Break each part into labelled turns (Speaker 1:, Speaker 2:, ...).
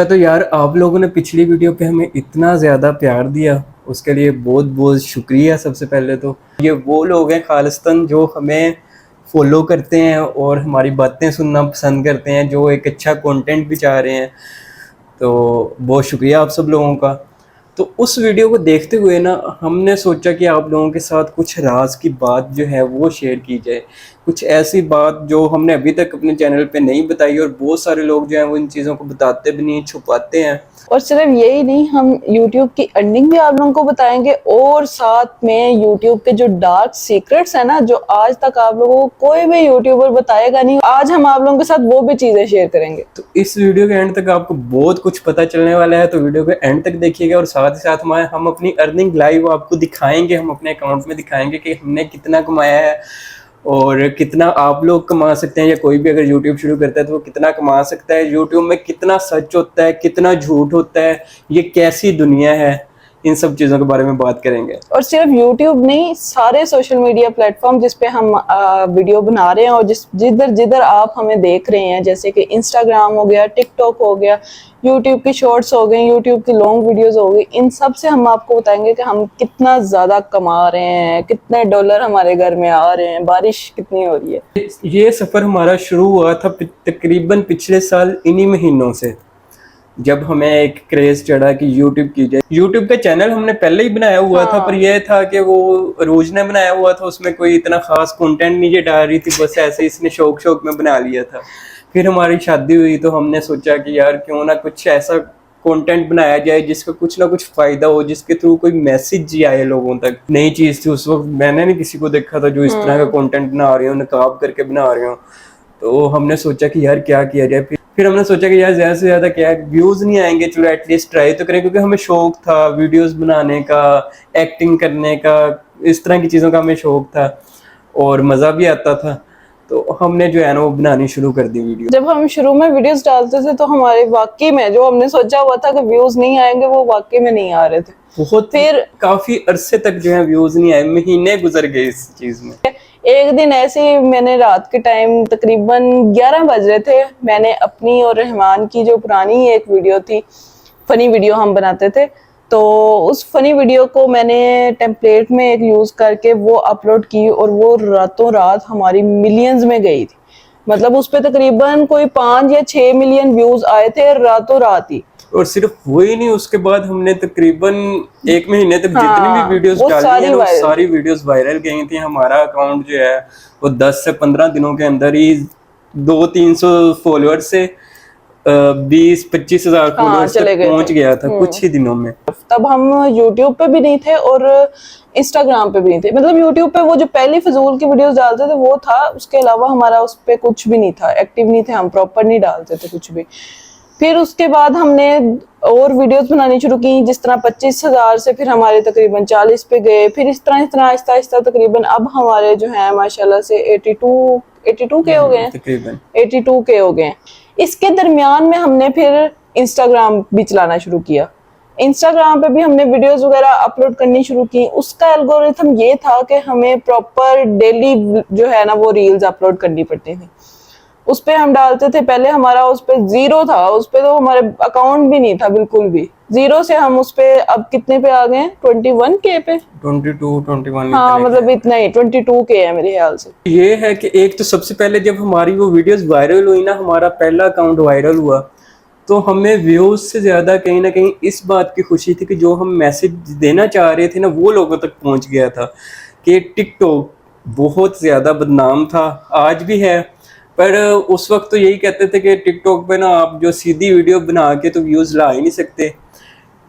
Speaker 1: तो यार आप लोगों ने पिछली वीडियो पे हमें इतना ज़्यादा प्यार दिया, उसके लिए बहुत बहुत शुक्रिया। सबसे पहले तो ये वो लोग हैं खालिस्तान जो हमें फॉलो करते हैं और हमारी बातें सुनना पसंद करते हैं, जो एक अच्छा कंटेंट भी चाह रहे हैं। तो बहुत शुक्रिया आप सब लोगों का। तो उस वीडियो को देखते हुए ना हमने सोचा कि आप लोगों के साथ कुछ राज की बात जो है वो शेयर की जाए, कुछ ऐसी बात जो हमने अभी तक अपने चैनल पे नहीं बताई, और बहुत सारे लोग जो हैं वो इन चीज़ों को बताते भी नहीं, छुपाते हैं।
Speaker 2: और सिर्फ यही नहीं, हम YouTube की अर्निंग भी आप लोगों को बताएंगे और साथ में YouTube के जो डार्क सीक्रेट्स है ना, जो आज तक आप लोगों को कोई भी यूट्यूबर बताएगा नहीं, आज हम आप लोगों के साथ वो भी चीजें शेयर करेंगे।
Speaker 1: तो इस वीडियो के एंड तक आपको बहुत कुछ पता चलने वाला है, तो वीडियो के एंड तक देखिएगा। और साथ ही साथ हम अपनी अर्निंग लाइव आपको दिखाएंगे, हम अपने अकाउंट में दिखाएंगे कि हमने कितना कमाया है और कितना आप लोग कमा सकते हैं, या कोई भी अगर यूट्यूब शुरू करता है तो वो कितना कमा सकता है। यूट्यूब में कितना सच होता है, कितना झूठ होता है, ये कैसी दुनिया है, इन सब चीज़ों के बारे में बात करेंगे।
Speaker 2: और सिर्फ YouTube नहीं, सारे सोशल मीडिया प्लेटफॉर्म जिस पे हम वीडियो बना रहे हैं और जिधर जिधर आप हमें देख रहे हैं, जैसे कि Instagram हो गया, TikTok हो गया, YouTube की शॉर्ट्स हो गई, YouTube की लॉन्ग वीडियोस हो गई, इन सब से हम आपको बताएंगे कि हम कितना ज्यादा कमा रहे हैं, कितने डॉलर हमारे घर में आ रहे हैं, बारिश कितनी हो रही है।
Speaker 1: ये सफ़र हमारा शुरू हुआ था तकरीबन पिछले साल इन्हीं महीनों से, जब हमें एक क्रेज चढ़ा कि यूट्यूब की जाए। यूट्यूब का चैनल हमने पहले ही बनाया हुआ था, पर यह था कि वो रोज ने बनाया हुआ था, उसमें कोई इतना खास कंटेंट नहीं डाल रही थी, बस ऐसे इसने शौक शौक में बना लिया था। फिर हमारी शादी हुई तो हमने सोचा कि यार क्यों ना कुछ ऐसा कंटेंट बनाया जाए जिसका कुछ ना कुछ फायदा हो, जिसके थ्रू कोई मैसेज ही आए लोगों तक। नई चीज थी उस वक्त, मैंने नहीं किसी को देखा था जो इस तरह का कंटेंट बना रहे हो, नकाब करके बना रहे हो। तो हमने सोचा कि यार क्या किया जाए। फिर हमने सोचा कि यार ज़्यादा से ज़्यादा क्या व्यूज़ नहीं आएंगे, चलो एटलीस्ट ट्राई तो करें, क्योंकि हमें शौक था वीडियोस बनाने का, एक्टिंग करने का, इस तरह की चीज़ों का हमें शौक था और मज़ा भी आता था। तो हमने जो है ना वो बनानी शुरू कर दी वीडियो।
Speaker 2: जब हम शुरू में वीडियोस डालते थे तो हमारे वाकई में जो हमने सोचा हुआ था कि व्यूज नहीं आएंगे, वो वाकई में नहीं आ रहे थे।
Speaker 1: बहुत फिर काफ़ी अरसे तक जो है व्यूज़ नहीं आए, महीने गुजर गए इस चीज़ में।
Speaker 2: एक दिन ऐसे ही मैंने रात के टाइम तकरीबन 11 बज रहे थे, मैंने अपनी और रहमान की जो पुरानी एक वीडियो थी, फनी वीडियो हम बनाते थे, तो उस फनी वीडियो को मैंने टेम्पलेट में एक यूज करके वो अपलोड की और वो रातों रात हमारी मिलियंस में गई थी। मतलब उस पे तकरीबन कोई 5 या 6 मिलियन व्यूज आए थे रातों रात ही।
Speaker 1: और सिर्फ वही नहीं, उसके बाद हमने तकरीबन 1 महीने तक जितनी भी वीडियोस डाली हैं वो सारी वीडियोस वायरल गई थी। हमारा अकाउंट जो है वो 10 से 15 दिनों के अंदर ही 200-300 फॉलोअर से 20-25 हजार फॉलोअर्स तक पहुंच गया था कुछ ही दिनों में।
Speaker 2: तब हम YouTube पे भी नहीं थे और Instagram पे भी नहीं थे। मतलब YouTube पे वो जो पहली फजूल की वीडियोस डालते थे वो था, उसके अलावा हमारा उस पे कुछ भी नहीं था, एक्टिव नहीं थे हम, प्रॉपर नहीं डालते थे कुछ भी। फिर उसके बाद हमने और वीडियोस बनानी शुरू की, जिस तरह 25,000 से फिर हमारे तकरीबन 40 पे गए, फिर इस तरह आहिस्ता आहिस्ता तकरीबन अब हमारे जो है माशाल्लाह से 82 के हो गए हैं, तकरीबन 82 के हो गए हैं। इसके दरमियान में हमने फिर इंस्टाग्राम भी चलाना शुरू किया। इंस्टाग्राम पे भी हमने वीडियोस वगैरह अपलोड करनी शुरू की। उसका एल्गोरिथम ये था कि हमें प्रॉपर डेली जो है ना वो रील्स अपलोड करनी पड़ती थी। उस पे हम डालते थे, पहले हमारा उस पे 0 था, उस पे तो हमारे अकाउंट भी नहीं था, बिल्कुल भी 0 से हम उस पे अब कितने पे आ गए, 21 के पे,
Speaker 1: 22-21।
Speaker 2: हाँ मतलब इतना ही 22 के है मेरे ख्याल से।
Speaker 1: ये है कि एक तो सबसे पहले जब हमारी वो वीडियोस वायरल हुई ना, हमारा पहला अकाउंट वायरल हुआ, तो हमें व्यूज से ज्यादा कहीं ना कहीं इस बात की खुशी थी कि जो हम मैसेज देना चाह रहे थे ना वो लोगों तक पहुंच गया था। कि टिकटॉक बहुत ज्यादा बदनाम था, आज भी है, पर उस वक्त तो यही कहते थे कि टिकटॉक पे ना आप जो सीधी वीडियो बना के तो व्यूज ला ही नहीं सकते।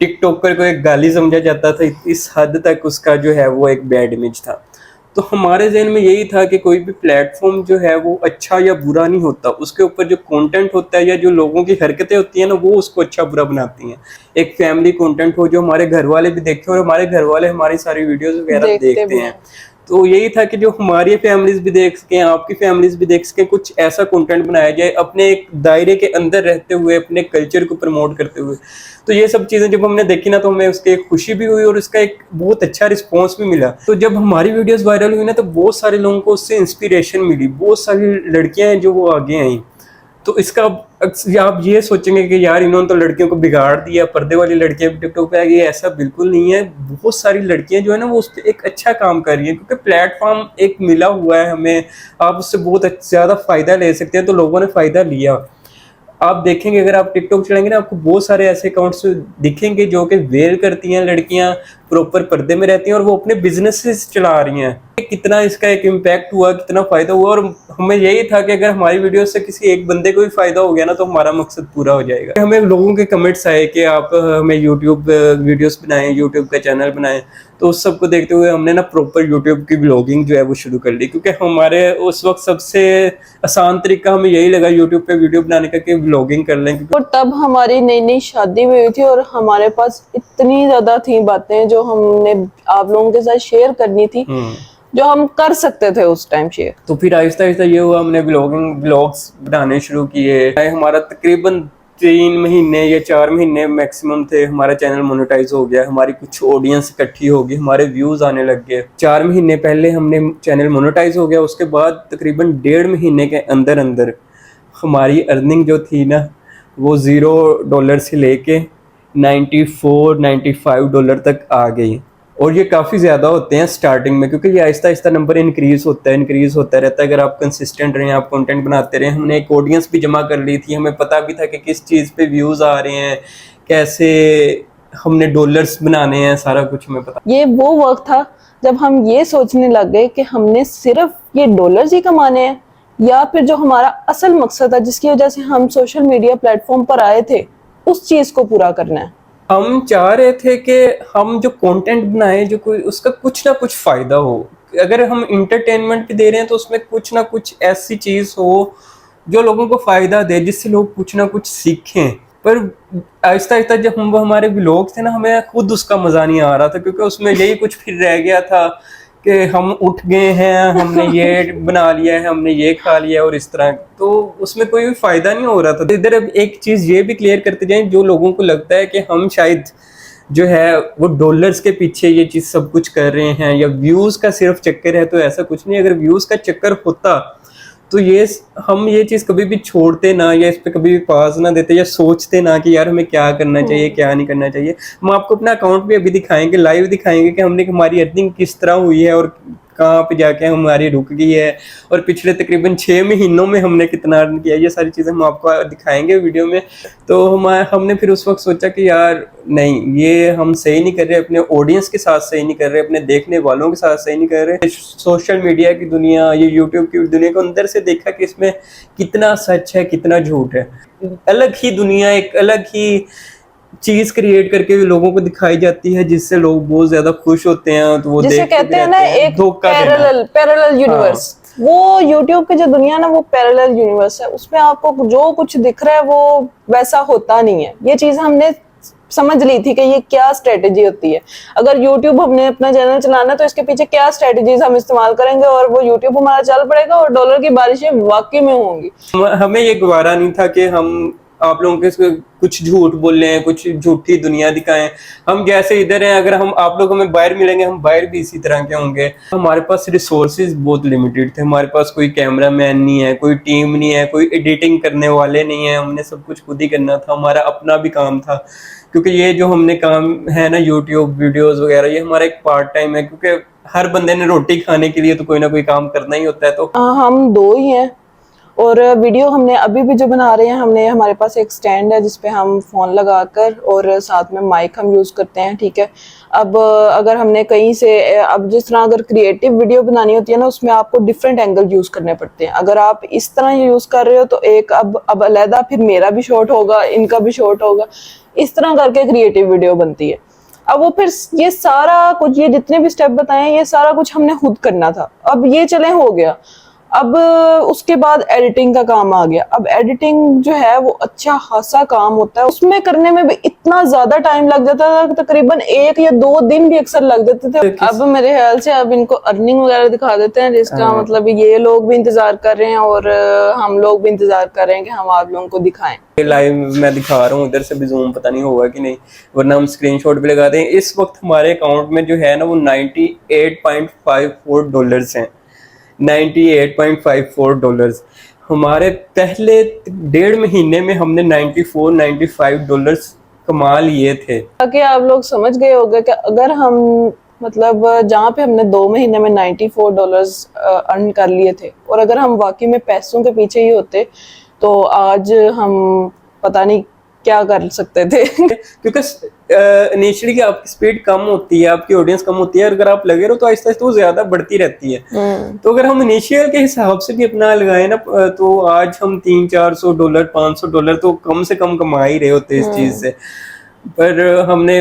Speaker 1: टिकटॉकर को एक गाली समझा जाता था, इस हद तक उसका जो है वो एक बैड इमेज था। तो हमारे जहन में यही था कि कोई भी प्लेटफॉर्म जो है वो अच्छा या बुरा नहीं होता, उसके ऊपर जो कंटेंट होता है या जो लोगों की हरकतें होती हैं ना वो उसको अच्छा बुरा बनाती हैं। एक फैमिली कंटेंट हो जो हमारे घर वाले भी देखें, और हमारे घर वाले हमारी सारी वीडियोस वगैरह देखते हैं, तो यही था कि जो हमारी फैमिलीज भी देख सकें, आपकी फैमिलीज भी देख सकें, कुछ ऐसा कंटेंट बनाया जाए अपने एक दायरे के अंदर रहते हुए, अपने कल्चर को प्रमोट करते हुए। तो ये सब चीज़ें जब हमने देखी ना तो हमें उसकी एक खुशी भी हुई और इसका एक बहुत अच्छा रिस्पॉन्स भी मिला। तो जब हमारी वीडियोस वायरल हुई ना तो बहुत सारे लोगों को उससे इंस्पिरेशन मिली, बहुत सारी लड़कियां हैं जो वो आगे आई। तो इसका आप ये सोचेंगे कि यार इन्होंने तो लड़कियों को बिगाड़ दिया, पर्दे वाली लड़कियां भी टिकटॉक पे आ गई। ऐसा बिल्कुल नहीं है। बहुत सारी लड़कियां जो है ना वो उस पर एक अच्छा काम कर रही हैं, क्योंकि प्लेटफॉर्म एक मिला हुआ है हमें, आप उससे बहुत ज़्यादा फायदा ले सकते हैं। तो लोगों ने फायदा लिया। आप देखेंगे अगर आप टिकटॉक चलाएंगे ना, आपको बहुत सारे ऐसे अकाउंट्स दिखेंगे जो कि वेयर करती हैं लड़कियां, प्रॉपर पर्दे में रहती हैं और वो अपने बिजनेसेस चला रही हैं। कितना इसका एक इम्पैक्ट हुआ, कितना फायदा हुआ, और हमें यही था कि अगर हमारी वीडियो से किसी एक बंदे को भी फायदा हो गया ना तो हमारा मकसद पूरा हो जाएगा। हमें लोगों के कमेंट्स आए कि आप हमें यूट्यूब वीडियोस बनाएं, यूट्यूब का चैनल बनाएं। तो उस सब को देखते हुए हमने ना प्रॉपर यूट्यूब की ब्लॉगिंग जो है वो शुरू कर ली, क्योंकि हमारे उस वक्त सबसे आसान तरीका हमें यही लगा यूट्यूब पे वीडियो बनाने का कि ब्लॉगिंग कर लें।
Speaker 2: और तब हमारी नई नई शादी भी हुई थी और हमारे पास इतनी ज्यादा थी बातें जो हमने आप लोगों के साथ शेयर करनी थी, जो हम कर सकते थे उस टाइम शेयर।
Speaker 1: तो फिर आहिस्ता आहिस्ता ये हुआ, हमने ब्लॉग्स बनाने शुरू किए। हमारा तकरीबन 3 महीने या 4 महीने मैक्सिमम थे, हमारा चैनल मोनेटाइज हो गया। हमारी कुछ ऑडियंस इकट्ठी हो गई, हमारे व्यूज आने लग गए। 4 महीने पहले हमने चैनल मोनेटाइज हो गया। उसके बाद तकरीबन 1.5 महीने के अंदर अंदर हमारी अर्निंग जो थी ना वो $0 से लेके $94-95 तक आ गई। और ये काफ़ी ज़्यादा होते हैं स्टार्टिंग में, क्योंकि ये आहिस्ता आहिस्ता नंबर इंक्रीज़ होता रहता है। अगर आप कंसिस्टेंट रहें, आप कंटेंट बनाते रहें। हमने एक ऑडियंस भी जमा कर ली थी, हमें पता भी था कि किस चीज़ पे व्यूज़ आ रहे हैं, कैसे हमने डॉलर्स बनाने हैं, सारा कुछ हमें पता।
Speaker 2: ये वो वक्त था जब हम ये सोचने लग गए कि हमने सिर्फ ये डॉलर्स ही कमाने हैं, या फिर जो हमारा असल मकसद था जिसकी वजह से हम सोशल मीडिया प्लेटफॉर्म पर आए थे, उस चीज को पूरा करना है।
Speaker 1: हम चाह रहे थे कि हम जो कंटेंट बनाएं जो कोई उसका कुछ ना कुछ फायदा हो। अगर हम इंटरटेनमेंट भी दे रहे हैं तो उसमें कुछ ना कुछ ऐसी चीज हो जो लोगों को फायदा दे, जिससे लोग कुछ ना कुछ सीखें। पर आहिस्ता आहिस्ता जब हम वो हमारे व्लॉग थे ना, हमें खुद उसका मजा नहीं आ रहा था, क्योंकि उसमें यही कुछ फिर रह गया था कि हम उठ गए हैं, हमने ये बना लिया है, हमने ये खा लिया और इस तरह। तो उसमें कोई भी फायदा नहीं हो रहा था। इधर अब एक चीज ये भी क्लियर करते जाएं, जो लोगों को लगता है कि हम शायद जो है वो डॉलर्स के पीछे ये चीज सब कुछ कर रहे हैं या व्यूज का सिर्फ चक्कर है, तो ऐसा कुछ नहीं। अगर व्यूज का चक्कर होता तो ये हम ये चीज कभी भी छोड़ते ना, या इस पे कभी भी पास ना देते, या सोचते ना कि यार हमें क्या करना चाहिए क्या नहीं करना चाहिए। हम आपको अपना अकाउंट भी अभी दिखाएंगे, लाइव दिखाएंगे कि हमने हमारी अर्निंग किस तरह हुई है और कहाँ पे जाके हमारी रुक गई है, और पिछले तकरीबन 6 महीनों में हमने कितना अर्न किया। ये सारी चीज़ें हम आपको दिखाएंगे वीडियो में। तो हमने फिर उस वक्त सोचा कि यार नहीं, ये हम सही नहीं कर रहे, अपने ऑडियंस के साथ सही नहीं कर रहे, अपने देखने वालों के साथ सही नहीं कर रहे। सोशल मीडिया की दुनिया, ये यूट्यूब की दुनिया को अंदर से देखा कि इसमें कितना सच है कितना झूठ है। अलग ही दुनिया, एक अलग ही चीज क्रिएट करके भी लोगों को दिखाई जाती है, जिससे लोग बहुत ज्यादा खुश होते हैं। तो वो
Speaker 2: जिसे कहते हैं ना एक पैरेलल यूनिवर्स। वो यूट्यूब की जो दुनिया है ना, वो पैरेलल यूनिवर्स है। उसमें आपको जो कुछ दिख रहा है वो वैसा होता नहीं है। ये चीज हमने समझ ली थी कि ये क्या स्ट्रेटेजी होती है। अगर यूट्यूब हमने अपना चैनल चलाना तो इसके पीछे क्या स्ट्रेटेजीज हम इस्तेमाल करेंगे, और वो यूट्यूब हमारा चल पड़ेगा और डॉलर की बारिशें वाकई में होंगी।
Speaker 1: हमें ये गवारा नहीं था कि हम आप लोगों के कुछ झूठ बोल रहे हैं, कुछ झूठी दुनिया दिखाएं। हम जैसे इधर हैं, अगर हम आप लोग हमें बाहर मिलेंगे, हम बाहर भी इसी तरह के होंगे। हमारे पास रिसोर्सेज बहुत लिमिटेड थे। हमारे पास कोई कैमरा मैन नहीं है, कोई टीम नहीं है, कोई एडिटिंग करने वाले नहीं है। हमने सब कुछ खुद ही करना था। हमारा अपना भी काम था, क्योंकि ये जो हमने काम है ना यूट्यूब वीडियोज वगैरह, ये हमारा एक पार्ट टाइम है। क्योंकि हर बंदे ने रोटी खाने के लिए तो कोई ना कोई काम करना ही होता है। तो
Speaker 2: हम दो ही हैं, और वीडियो हमने अभी भी जो बना रहे हैं, हमने हमारे पास एक स्टैंड है जिसपे हम फोन लगाकर और साथ में माइक हम यूज करते हैं, ठीक है। अब अगर हमने कहीं से, अब जिस तरह अगर क्रिएटिव वीडियो बनानी होती है ना, उसमें आपको डिफरेंट एंगल यूज करने पड़ते हैं। अगर आप इस तरह यूज कर रहे हो तो एक अब अलहदा फिर मेरा भी शॉर्ट होगा, इनका भी शॉर्ट होगा, इस तरह करके क्रिएटिव वीडियो बनती है। अब वो फिर ये सारा कुछ, ये जितने भी स्टेप बताए, ये सारा कुछ हमने खुद करना था। अब ये चले हो गया। अब उसके बाद एडिटिंग का काम आ गया। अब एडिटिंग जो है वो अच्छा खासा काम होता है। उसमें करने में भी इतना ज्यादा टाइम लग जाता था, तकरीबन 1 या 2 दिन भी अक्सर लग जाते थे। अब मेरे ख्याल से अब इनको अर्निंग वगैरह दिखा देते हैं, जिसका मतलब ये लोग भी इंतजार कर रहे हैं और हम लोग भी इंतजार कर रहे हैं कि हम आप लोगों को दिखाएं।
Speaker 1: लाइव मैं दिखा रहा हूँ, इधर से भी जूम पता नहीं होगा कि नहीं, वरना हम स्क्रीनशॉट भी लगाते हैं। इस वक्त हमारे अकाउंट में जो है ना वो $98.54 हैं। $98.54। हमारे पहले 1.5 महीने में हमने $94-95 कमा लिए थे।
Speaker 2: ताकि आप लोग समझ गए होंगे कि अगर हम मतलब जहाँ पे हमने 2 महीने में $94 अर्न कर लिए थे, और अगर हम वाकई में पैसों के पीछे ही होते तो आज हम पता नहीं क्या कर सकते थे।
Speaker 1: क्योंकि इनिशियली आपकी स्पीड कम होती है, आपकी ऑडियंस कम होती है, अगर आप लगे रहो तो आहिस्ता आहिस्ता वो ज्यादा बढ़ती रहती है। तो अगर हम इनिशियल के हिसाब से भी अपना लगाए ना, तो आज हम $300-400 $500 तो कम से कम कमा ही रहे होते इस चीज से। पर हमने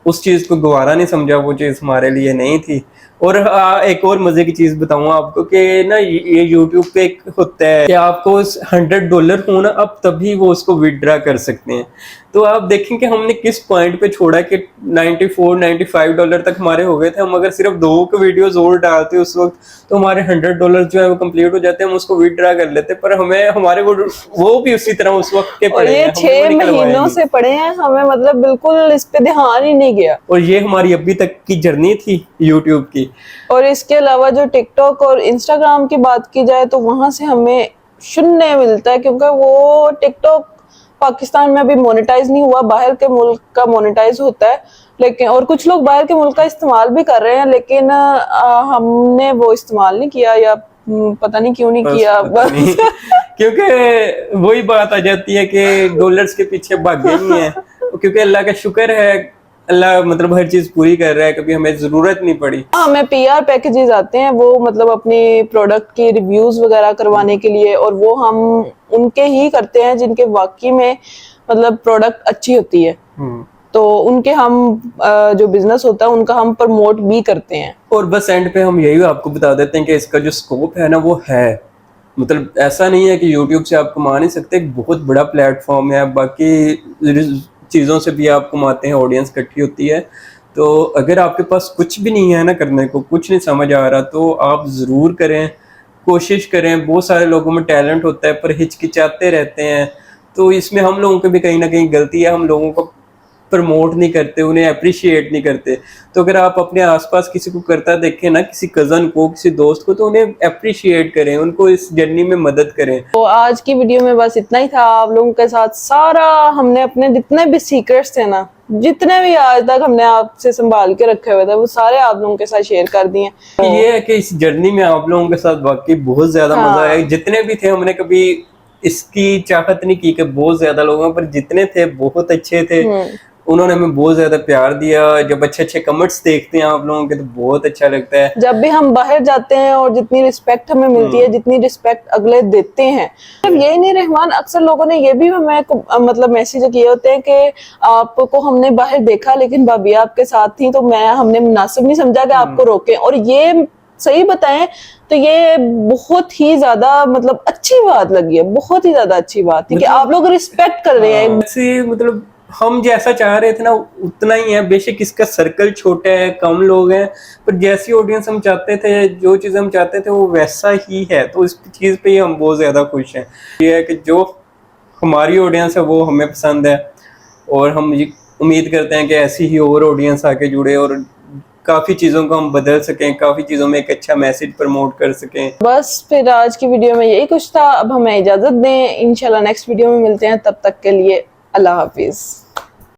Speaker 1: उस चीज को गवारा नहीं समझा, वो चीज हमारे लिए नहीं थी। और एक और मजे की चीज बताऊं आपको कि ना ये यूट्यूब पे एक होता है कि आपको $100 हो ना, अब तभी वो उसको विड्रा कर सकते हैं। तो आप देखें कि हमने किस पॉइंट पे छोड़ा कि $94-95 तक हमारे हो गए थे। हम अगर सिर्फ 2 के वीडियोस और डालते उस वक्त तो हमारे $100 जो है वो कंप्लीट हो जाते हैं, हम उसको विड्रा कर लेते। पर हमें हमारे वो भी उसी तरह उस वक्त के
Speaker 2: और
Speaker 1: पड़े
Speaker 2: ये
Speaker 1: हैं,
Speaker 2: 6 महीनों से पड़े हैं, हमें मतलब बिल्कुल इस पे ध्यान ही नहीं गया।
Speaker 1: और ये हमारी अभी तक की जर्नी थी यूट्यूब की।
Speaker 2: और इसके अलावा जो टिकटॉक और इंस्टाग्राम की बात की जाए तो वहां से हमें शून्य मिलता है, क्योंकि वो टिकटॉक पाकिस्तान में अभी मोनेटाइज नहीं हुआ, बाहर के मुल्क का मोनेटाइज होता है। लेकिन और कुछ लोग बाहर के मुल्क का इस्तेमाल भी कर रहे हैं, लेकिन हमने वो इस्तेमाल नहीं किया, या पता नहीं क्यों नहीं किया बस।
Speaker 1: क्योंकि वही बात आ जाती है कि डॉलर्स के पीछे भागे नहीं है। क्योंकि अल्लाह का शुक्र है, अल्लाह मतलब हर चीज पूरी कर रहा है, कभी हमें जरूरत नहीं पड़ी।
Speaker 2: हमें पीआर पैकेजेस आते हैं, वो मतलब अपने प्रोडक्ट की रिव्यूज वगैरह करवाने के लिए, और वो हम उनके ही करते हैं जिनके वाकई में मतलब प्रोडक्ट अच्छी होती है। तो उनके हम जो बिजनेस होता है उनका हम प्रमोट भी करते हैं।
Speaker 1: और बस एंड पे हम यही आपको बता देते हैं कि इसका जो स्कोप है ना वो है, मतलब ऐसा नहीं है कि यूट्यूब से आप कमा नहीं सकते, एक बहुत बड़ा प्लेटफॉर्म है। बाकी चीज़ों से भी आप कमाते हैं, ऑडियंस इकट्ठी होती है। तो अगर आपके पास कुछ भी नहीं है ना करने को, कुछ नहीं समझ आ रहा, तो आप ज़रूर करें, कोशिश करें। बहुत सारे लोगों में टैलेंट होता है पर हिचकिचाते रहते हैं। तो इसमें हम लोगों की भी कहीं ना कहीं गलती है, हम लोगों को प्रमोट नहीं करते, उन्हें अप्रिशिएट नहीं करते। तो अगर आप अपने आसपास किसी को करता देखें ना, किसी कज़न को, किसी दोस्त को, तो उन्हें अप्रिशिएट करें, उनको इस जर्नी में मदद करें।
Speaker 2: तो आज की वीडियो में बस इतना ही था। आप लोगों के साथ सारा हमने अपने जितने भी सीक्रेट्स थे ना, जितने भी आज तक हमने आपसे संभाल के रखे हुए थे, वो सारे आप लोगों के साथ शेयर कर दिए।
Speaker 1: ये है कि इस जर्नी में आप लोगों के साथ वाकई बहुत ज्यादा मजा आया। जितने भी थे, हमने कभी इसकी चाहत नहीं की कि बहुत ज्यादा लोगों पर, जितने थे बहुत अच्छे थे। उन्होंने हमें बहुत ज्यादा प्यार दिया। जब अच्छे अच्छे कमेंट्स देखते हैं आप लोगों के तो बहुत अच्छा लगता है।
Speaker 2: जब भी हम बाहर जाते हैं और जितनी रिस्पेक्ट हमें मिलती है, जितनी रिस्पेक्ट अगले देते हैं। सिर्फ यही नहीं रहमान, अक्सर लोगों ने ये भी हमें मतलब मैसेज किए होते हैं कि आपको हमने बाहर देखा लेकिन भाभी आपके साथ थी, तो हमने मुनासिब नहीं समझा कि आपको रोकें। और ये सही बताएं तो ये बहुत ही ज्यादा मतलब अच्छी बात लगी है, बहुत ही ज्यादा अच्छी बात है कि आप लोग रिस्पेक्ट कर रहे हैं।
Speaker 1: मतलब हम जैसा चाह रहे थे ना उतना ही है। बेशक इसका सर्कल छोटा है, कम लोग हैं, पर जैसी ऑडियंस हम चाहते थे, जो चीज़ हम चाहते थे वो वैसा ही है। तो इस चीज़ पे ही हम बहुत ज़्यादा खुश हैं। ये है कि जो हमारी ऑडियंस है वो हमें पसंद है, और हम ये उम्मीद करते हैं कि ऐसी ही और ऑडियंस आके जुड़े और काफ़ी चीज़ों को हम बदल सकें, काफ़ी चीज़ों में एक अच्छा मैसेज प्रमोट कर सकें।
Speaker 2: बस फिर आज की वीडियो में यही कुछ था। अब हमें इजाज़त दें, इंशाल्लाह नेक्स्ट वीडियो में मिलते हैं। तब तक के लिए अल्लाह हाफिज़।